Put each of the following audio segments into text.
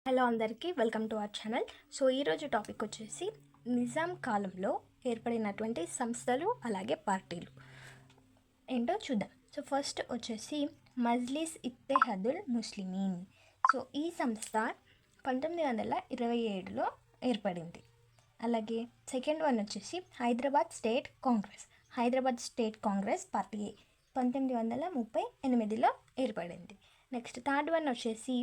Hello అందరికీ, welcome to our channel. So ఈరోజు topic వచ్చేసి నిజాం కాలంలో ఏర్పడినటువంటి సంస్థలు అలాగే పార్టీలు ఏంటో చూద్దాం. సో ఫస్ట్ వచ్చేసి మజ్లిస్ ఇత్తెహాదుల్ ముస్లిమీన్. సో ఈ సంస్థ 1927లో ఏర్పడింది. అలాగే సెకండ్ వన్ వచ్చేసి హైదరాబాద్ స్టేట్ కాంగ్రెస్ పార్టీ 1938లో ఏర్పడింది. నెక్స్ట్ థర్డ్ వన్ వచ్చేసి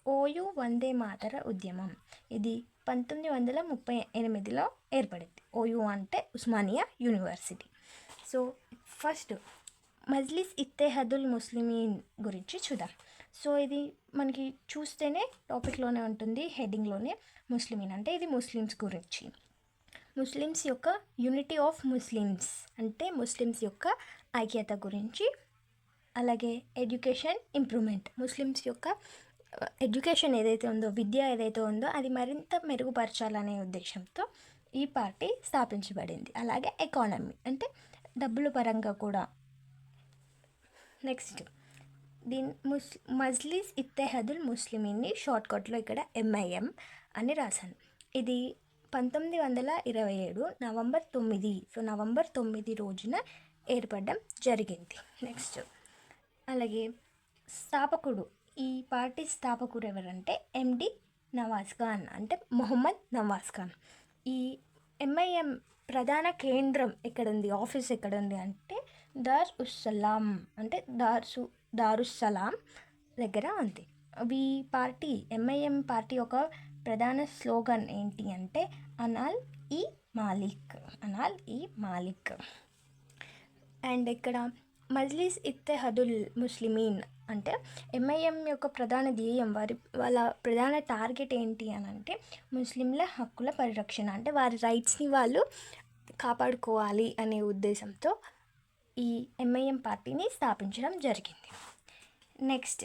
ఓయూ వందే మాతర ఉద్యమం. ఇది 1938లో ఏర్పడింది. ఓయూ అంటే Osmania university. So first Majlis Ittehadul Muslimeen గురించి చూద్దాం. సో ఇది మనకి చూస్తేనే టాపిక్లోనే ఉంటుంది, హెడ్డింగ్లోనే. ముస్లిమీన్ అంటే ఇది ముస్లిమ్స్ గురించి. ముస్లిమ్స్ యొక్క యూనిటీ ఆఫ్ ముస్లిమ్స్ అంటే ముస్లిమ్స్ యొక్క ఐక్యత గురించి. అలాగే ఎడ్యుకేషన్ ఇంప్రూవ్మెంట్, ముస్లిమ్స్ యొక్క ఎడ్యుకేషన్ ఏదైతే ఉందో, విద్య ఏదైతే ఉందో అది మరింత మెరుగుపరచాలనే ఉద్దేశంతో ఈ పార్టీ స్థాపించబడింది. అలాగే ఎకానమీ అంటే డబ్బుల పరంగా కూడా. నెక్స్ట్ మజ్లిస్ ఇత్తెహాదుల్ ముస్లిమీన్ని షార్ట్కట్లో ఇక్కడ MIM అని రాశాను. ఇది 1927 నవంబర్ 9 రోజున ఏర్పడడం జరిగింది. నెక్స్ట్ అలాగే స్థాపకుడు, ఈ పార్టీ స్థాపకుడు ఎవరంటే MD నవాజ్ ఖాన్ అంటే మొహమ్మద్ నవాజ్ ఖాన్. ఈ MIM ప్రధాన కేంద్రం ఎక్కడుంది, ఆఫీస్ ఎక్కడుంది అంటే దారుస్సలాం అంటే దారుస్సలాం దగ్గర ఉంది. ఈ పార్టీ MIM పార్టీ యొక్క ప్రధాన స్లోగన్ ఏంటి అంటే అనాల్ ఈ మాలిక్. అండ్ ఇక్కడ మజ్లిస్ ఇత్తెహాదుల్ ముస్లిమీన్ అంటే MIM యొక్క ప్రధాన ధ్యేయం, వాళ్ళ ప్రధాన టార్గెట్ ఏంటి అని అంటే ముస్లింల హక్కుల పరిరక్షణ, అంటే వారి రైట్స్ని వాళ్ళు కాపాడుకోవాలి అనే ఉద్దేశంతో ఈ MIM పార్టీని స్థాపించడం జరిగింది. నెక్స్ట్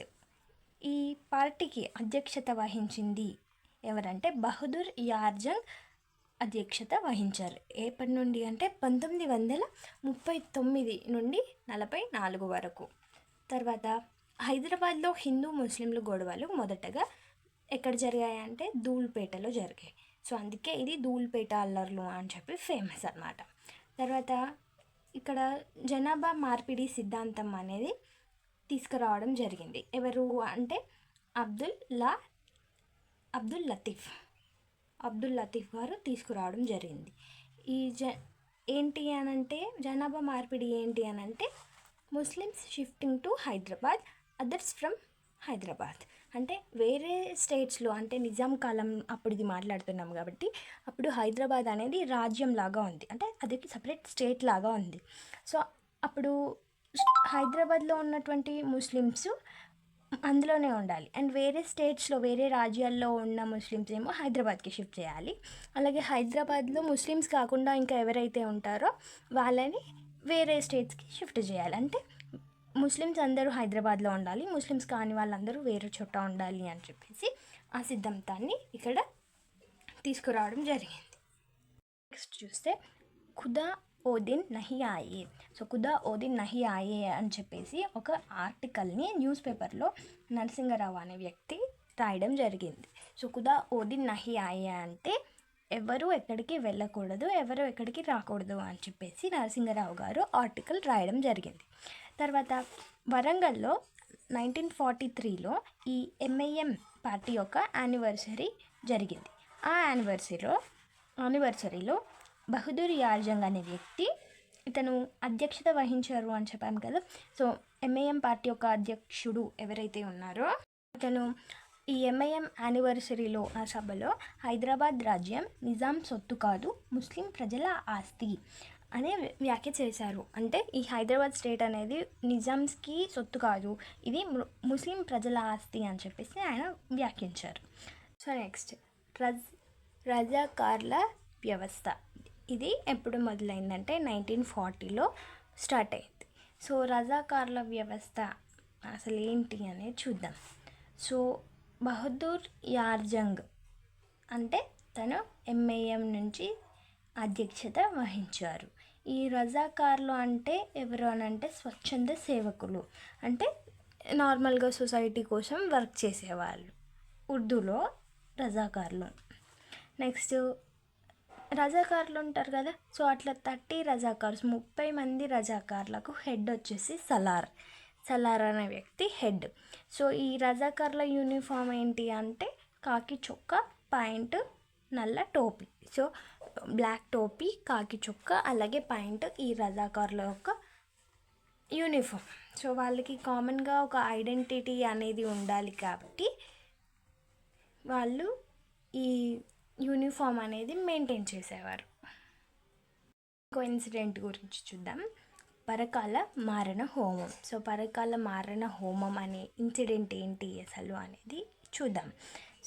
ఈ పార్టీకి అధ్యక్షత వహించింది ఎవరంటే బహదూర్ యార్జంగ్ అధ్యక్షత వహించారు. ఎప్పటి నుండి అంటే 1939 నుండి 44 వరకు. తర్వాత హైదరాబాద్లో హిందూ ముస్లింలు గొడవలు మొదటగా ఎక్కడ జరిగాయంటే ధూల్పేటలో జరిగాయి. సో అందుకే ఇది ధూల్పేట అల్లర్లు అని చెప్పి ఫేమస్ అన్నమాట. తర్వాత ఇక్కడ జనాభా మార్పిడి సిద్ధాంతం అనేది తీసుకురావడం జరిగింది. ఎవరు అంటే అబ్దుల్ లతీఫ్ గారు తీసుకురావడం జరిగింది. ఈ ఏంటి అనంటే జనాభా మార్పిడి ఏంటి అనంటే Muslims shifting to Hyderabad, others from Hyderabad. అంటే వేరే స్టేట్స్లో, అంటే నిజాం కాలం అప్పుడు ఇది మాట్లాడుతున్నాం కాబట్టి అప్పుడు హైదరాబాద్ అనేది రాజ్యం లాగా ఉంది, అంటే అది సపరేట్ స్టేట్ లాగా ఉంది. సో అప్పుడు హైదరాబాద్లో ఉన్నటువంటి ముస్లిమ్స్ అందులోనే ఉండాలి, అండ్ వేరే స్టేట్స్లో వేరే రాజ్యాల్లో ఉన్న ముస్లిమ్స్ ఏమో హైదరాబాద్కి షిఫ్ట్ చేయాలి. అలాగే హైదరాబాద్లో ముస్లిమ్స్ కాకుండా ఇంకా ఎవరైతే ఉంటారో వాళ్ళని వేరే స్టేట్స్కి షిఫ్ట్ చేయాలి. అంటే ముస్లిమ్స్ అందరూ హైదరాబాద్లో ఉండాలి, ముస్లిమ్స్ కాని వాళ్ళందరూ వేరే చోట ఉండాలి అని చెప్పేసి ఆ సిద్ధాంతాన్ని ఇక్కడ తీసుకురావడం జరిగింది. నెక్స్ట్ చూస్తే ఖుదా ఓ దిన్ నహీ ఆయే. సో ఖుదా ఓ దిన్ నహీ ఆయే అని చెప్పేసి ఒక ఆర్టికల్ని న్యూస్ పేపర్లో నరసింగరావు అనే వ్యక్తి రాయడం జరిగింది. సో ఖుదా ఓ దిన్ నహీ ఆయే అంటే ఎవరు ఎక్కడికి వెళ్ళకూడదు, ఎవరు ఎక్కడికి రాకూడదు అని చెప్పేసి నరసింగరావు గారు ఆర్టికల్ రాయడం జరిగింది. తర్వాత వరంగల్లో 1943లో ఈ MIM పార్టీ యొక్క యానివర్సరీ జరిగింది. ఆ యానివర్సరీలో బహదూర్ యార్జంగ్ అనే వ్యక్తి, ఇతను అధ్యక్షత వహించారు అని చెప్పాము కదా. సో MIM పార్టీ యొక్క అధ్యక్షుడు ఎవరైతే ఉన్నారో ఇతను ఈ MIM యానివర్సరీలో ఆ సభలో హైదరాబాద్ రాజ్యం నిజాం సొత్తు కాదు, ముస్లిం ప్రజల ఆస్తి అనే వ్యాఖ్య చేశారు. అంటే ఈ హైదరాబాద్ స్టేట్ అనేది నిజాంస్కి సొత్తు కాదు, ఇది ముస్లిం ప్రజల ఆస్తి అని చెప్పేసి ఆయన వ్యాఖ్యించారు. సో నెక్స్ట్ రజాకార్ల వ్యవస్థ. ఇది ఎప్పుడు మొదలైందంటే 1940లో స్టార్ట్ అయింది. సో రజాకార్ల వ్యవస్థ అసలు ఏంటి అనేది చూద్దాం. సో బహదూర్ యార్జంగ్ అంటే తను MIM నుంచి అధ్యక్షత వహించారు. ఈ రజాకార్లు అంటే ఎవరు అని అంటే స్వచ్ఛంద సేవకులు, అంటే నార్మల్గా సొసైటీ కోసం వర్క్ చేసేవాళ్ళు. ఉర్దూలో రజాకార్లు. నెక్స్ట్ రజాకార్లు ఉంటారు కదా, సో అట్లా 30 రజాకార్స్, 30 మంది రజాకార్లకు హెడ్ వచ్చేసి సలార్ అనే వ్యక్తి హెడ్. సో ఈ రజాకార్ల యూనిఫామ్ ఏంటి అంటే కాకి చొక్కా, పాయింట్, నల్ల టోపీ. సో బ్లాక్ టోపీ, కాకి చొక్కా, అలాగే పాయింట్ ఈ రజాకార్ల యొక్క యూనిఫామ్. సో వాళ్ళకి కామన్గా ఒక ఐడెంటిటీ అనేది ఉండాలి కాబట్టి వాళ్ళు ఈ యూనిఫామ్ అనేది మెయింటైన్ చేసేవారు. ఇంకో ఇన్సిడెంట్ గురించి చూద్దాం, పరకాల మారణ హోమం. సో పరకాల మారణ హోమం అనే ఇన్సిడెంట్ ఏంటి అసలు అనేది చూద్దాం.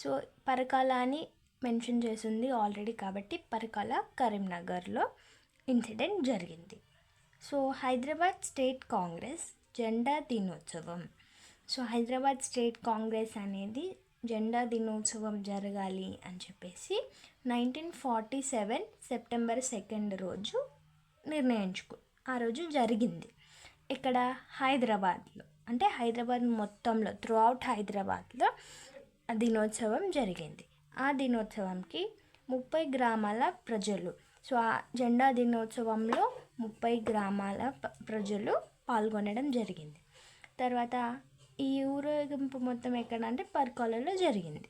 సో పరకాల అని మెన్షన్ చేసింది ఆల్రెడీ కాబట్టి పరకాల కరీంనగర్లో ఇన్సిడెంట్ జరిగింది. సో హైదరాబాద్ స్టేట్ కాంగ్రెస్ జెండా దినోత్సవం. సో హైదరాబాద్ స్టేట్ కాంగ్రెస్ అనేది జెండా దినోత్సవం జరగాలి అని చెప్పేసి 1947 సెప్టెంబర్ 2 రోజు ఆ రోజు జరిగింది. ఇక్కడ హైదరాబాద్లో, అంటే హైదరాబాద్ మొత్తంలో త్రూఅవుట్ హైదరాబాద్లో దినోత్సవం జరిగింది. ఆ దినోత్సవంకి 30 గ్రామాల ప్రజలు, సో ఆ జెండా దినోత్సవంలో 30 గ్రామాల ప్రజలు పాల్గొనడం జరిగింది. తర్వాత ఈ ఊరేగింపు మొత్తం ఎక్కడ అంటే పరకాలలో జరిగింది.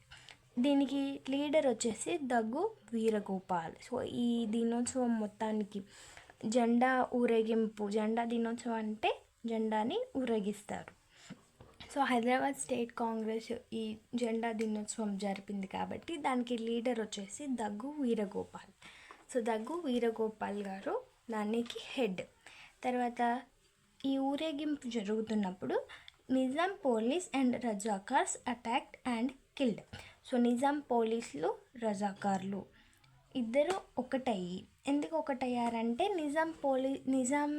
దీనికి లీడర్ వచ్చేసి దగ్గు వీరగోపాల్. సో ఈ దినోత్సవం మొత్తానికి జెండా దినోత్సవం అంటే జెండాని ఊరేగిస్తారు. సో హైదరాబాద్ స్టేట్ కాంగ్రెస్ ఈ జెండా దినోత్సవం జరిపింది కాబట్టి దానికి లీడర్ వచ్చేసి దగ్గు వీరగోపాల్. సో దగ్గు వీరగోపాల్ గారు దానికి హెడ్. తర్వాత ఈ ఊరేగింపు జరుగుతున్నప్పుడు Nizam police and Razakars attacked and killed. So Nizam పోలీసులు, రజాకార్లు ఇద్దరు ఒకటయ్యి, ఎందుకు ఒకటయ్యారంటే నిజాం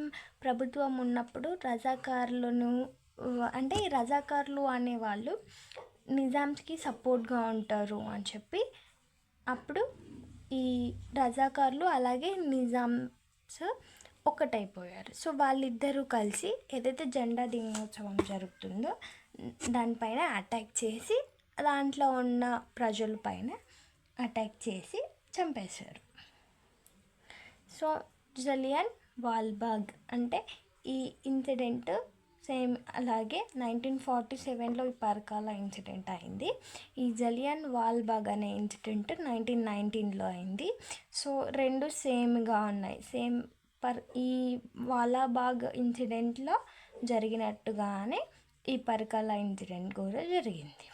ప్రభుత్వం ఉన్నప్పుడు రజాకార్లను, అంటే ఈ రజాకార్లు అనేవాళ్ళు నిజాంకి సపోర్ట్గా ఉంటారు అని చెప్పి అప్పుడు ఈ రజాకార్లు అలాగే నిజామ్స్ ఒకటైపోయారు. సో వాళ్ళిద్దరూ కలిసి ఏదైతే జెండా దినోత్సవం జరుగుతుందో దానిపైన అటాక్ చేసి దాంట్లో ఉన్న ప్రజల పైన అటాక్ చేసి చంపేశారు. సో జలియన్ వాల్బాగ్ అంటే ఈ ఇన్సిడెంట్ సేమ్ అలాగే 1947లో ఈ పరకాల ఇన్సిడెంట్ అయింది. ఈ జలియన్ వాల్బాగ్ అనే ఇన్సిడెంట్ 1919లో అయింది. సో రెండు సేమ్గా ఉన్నాయి. ఈ వాలాబాగ్ ఇన్సిడెంట్లో జరిగినట్టుగానే ఈ పరకాల ఇన్సిడెంట్ కూడా జరిగింది.